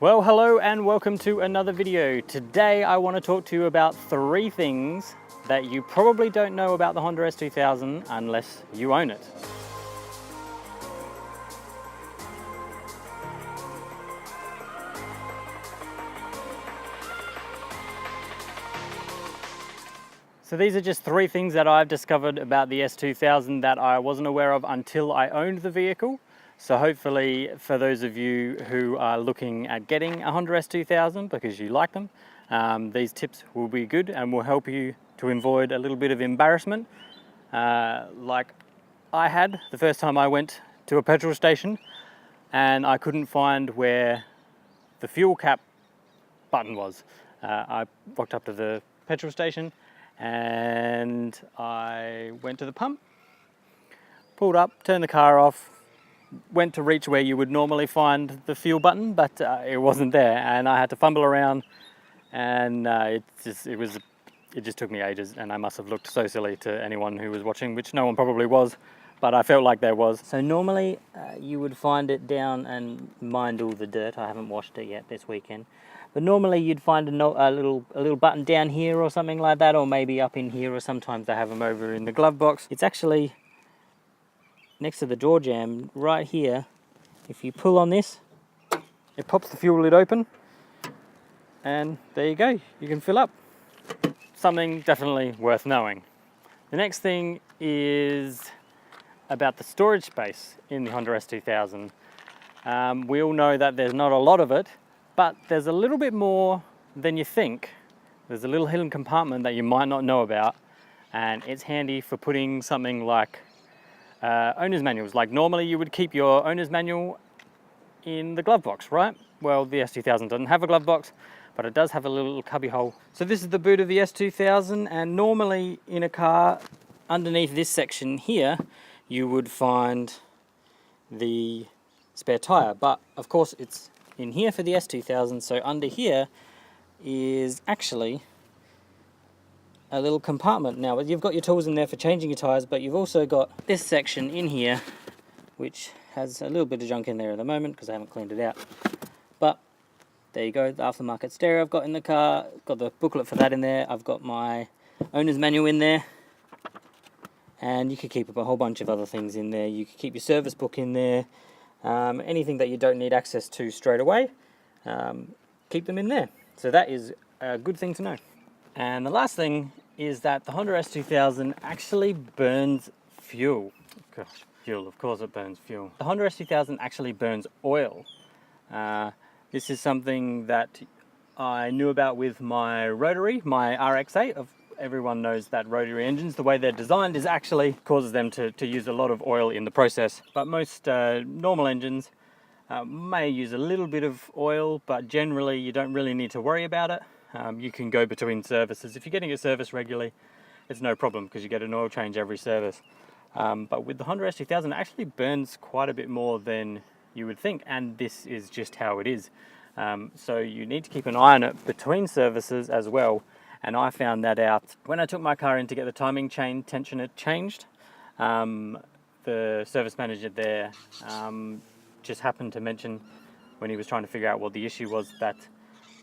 Well, hello and welcome to another video. Today I want to talk to you about 3 things that you probably don't know about the Honda S2000 unless you own it. So these are just 3 things that I've discovered about the S2000 that I wasn't aware of until I owned the vehicle. So hopefully for those of you who are looking at getting a Honda S2000 because you like them, these tips will be good and will help you to avoid a little bit of embarrassment like I had the first time I went to a petrol station and I couldn't find where the fuel cap button was. I walked up to the petrol station and I went to the pump, pulled up, turned the car off, went to reach where you would normally find the fuel button, but it wasn't there, and I had to fumble around, and it just took me ages, and I must have looked so silly to anyone who was watching, which no one probably was, but I felt like there was. So normally you would find it down, and mind all the dirt, I haven't washed it yet this weekend, but normally you'd find a little button down here or something like that, or maybe up in here, or sometimes they have them over in the glove box. It's actually next to the door jamb right here. If you pull on this, it pops the fuel lid open, and there you go, you can fill up. Something definitely worth knowing. The next thing is about the storage space in the Honda S2000. We all know that there's not a lot of it, but there's a little bit more than you think. There's a little hidden compartment that you might not know about, and it's handy for putting something like owner's manuals. Like normally you would keep your owner's manual in the glove box, right? Well, the S2000 doesn't have a glove box, but it does have a little cubby hole. So this is the boot of the S2000, and normally in a car, underneath this section here, you would find the spare tire, but of course it's in here for the S2000, so under here is actually a little compartment. Now you've got your tools in there for changing your tires, but you've also got this section in here which has a little bit of junk in there at the moment because I haven't cleaned it out, but there you go, the aftermarket stereo I've got in the car, got the booklet for that in there, I've got my owner's manual in there, and you could keep a whole bunch of other things in there. You could keep your service book in there, anything that you don't need access to straight away, keep them in there. So that is a good thing to know. And the last thing is that the Honda S2000 actually burns fuel. Gosh, fuel, of course it burns fuel. The Honda S2000 actually burns oil. This is something that I knew about with my rotary, my RX-8. Everyone knows that rotary engines, the way they're designed, is actually causes them to use a lot of oil in the process. But most normal engines may use a little bit of oil, but generally you don't really need to worry about it. You can go between services. If you're getting a service regularly, it's no problem because you get an oil change every service. But with the Honda S2000, it actually burns quite a bit more than you would think, and this is just how it is. So you need to keep an eye on it between services as well, and I found that out when I took my car in to get the timing chain tensioner changed. The service manager there just happened to mention when he was trying to figure out what the issue was that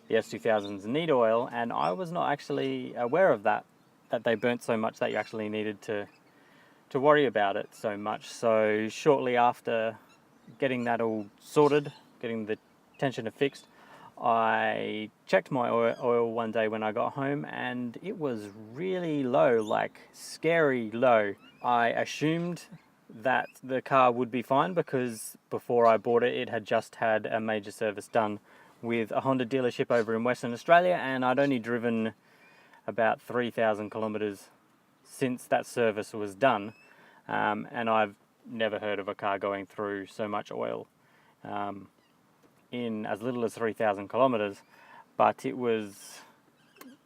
the S2000s need oil, and I was not actually aware of that they burnt so much that you actually needed to worry about it so much. So shortly after getting that all sorted, getting the tensioner fixed, I checked my oil one day when I got home, and it was really low, like scary low. I assumed that the car would be fine because before I bought it, it had just had a major service done with a Honda dealership over in Western Australia, and I'd only driven about 3,000 kilometers since that service was done, and I've never heard of a car going through so much oil in as little as 3,000 kilometers, but it was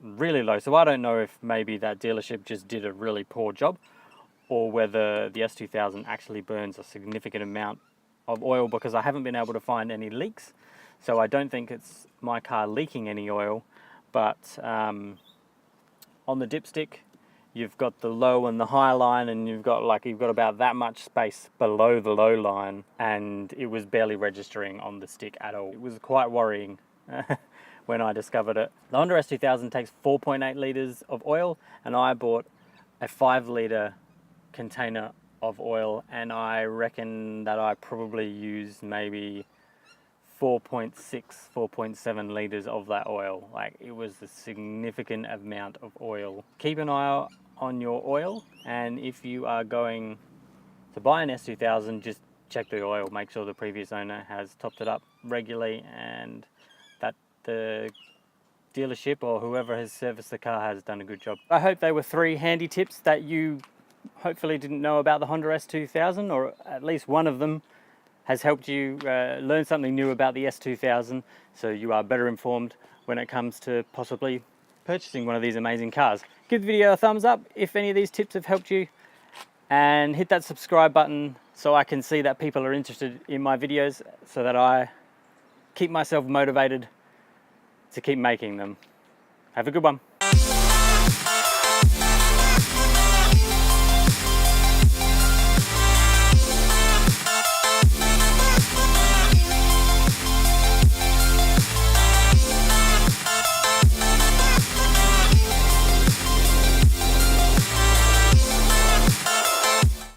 really low. So I don't know if maybe that dealership just did a really poor job, or whether the S2000 actually burns a significant amount of oil, because I haven't been able to find any leaks. So I don't think it's my car leaking any oil, but on the dipstick you've got the low and the high line, and you've got about that much space below the low line, and it was barely registering on the stick at all. It was quite worrying when I discovered it. The Honda S2000 takes 4.8 litres of oil, and I bought a 5 litre container of oil, and I reckon that I probably used maybe 4.6, 4.7 litres of that oil. Like, it was a significant amount of oil. Keep an eye on your oil, and if you are going to buy an S2000, just check the oil, make sure the previous owner has topped it up regularly and that the dealership or whoever has serviced the car has done a good job. I hope they were 3 handy tips that you hopefully didn't know about the Honda S2000, or at least one of them has helped you learn something new about the S2000, so you are better informed when it comes to possibly purchasing one of these amazing cars. Give the video a thumbs up if any of these tips have helped you, and hit that subscribe button so I can see that people are interested in my videos, so that I keep myself motivated to keep making them. Have a good one.